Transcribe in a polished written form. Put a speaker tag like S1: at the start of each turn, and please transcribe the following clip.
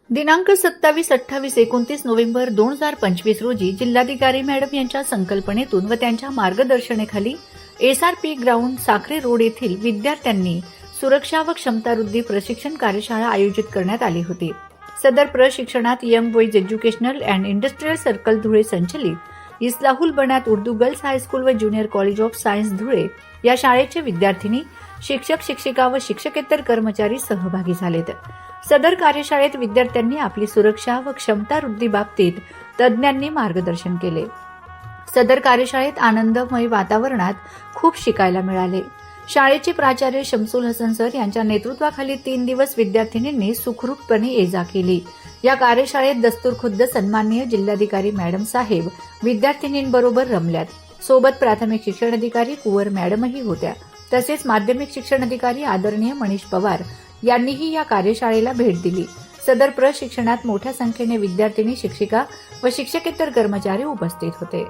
S1: दिनांक 27, 28, 29 नोव्हेंबर 2025 रोजी जिल्हाधिकारी मॅडम यांच्या संकल्पनेतून व त्यांच्या मार्गदर्शनाखाली एसआरपी ग्राउंड साखरे रोड येथील विद्यार्थ्यांनी सुरक्षा व क्षमतावृद्धी प्रशिक्षण कार्यशाळा आयोजित करण्यात आली होती. सदर प्रशिक्षणात young boys educational and industrial circle Dhule संचलित इस्लाहुल बनात उर्दू गर्ल्स हायस्कूल व junior college of science Dhule या शाळेचे विद्यार्थिनी, शिक्षक, शिक्षिका व शिक्षकेतर कर्मचारी सहभागी झालेत. सदर कार्यशाळेत विद्यार्थ्यांनी आपली सुरक्षा व क्षमतावृद्धी बाबतीत तज्ज्ञांनी मार्गदर्शन केले. सदर कार्यशाळेत आनंदमय वातावरणात खूप शिकायला मिळाले. शाळेचे प्राचार्य शमसुल हसन सर यांच्या नेतृत्वाखाली 3 दिवस विद्यार्थिनींनी सुखरूपपणे ये-जा केली. या कार्यशाळेत दस्तूरखुद्द सन्माननीय जिल्हाधिकारी मॅडम साहेब विद्यार्थिनींबरोबर रमल्यात. सोबत प्राथमिक शिक्षण अधिकारी कुवर मॅडमही होत्या. तसेच माध्यमिक शिक्षण अधिकारी आदरणीय मनीष पवार यांनीही या कार्यशाळेला भेट दिली. सदर प्रशिक्षणात मोठ्या संख्येने विद्यार्थिनी, शिक्षिका व शिक्षकेतर कर्मचारी उपस्थित होते.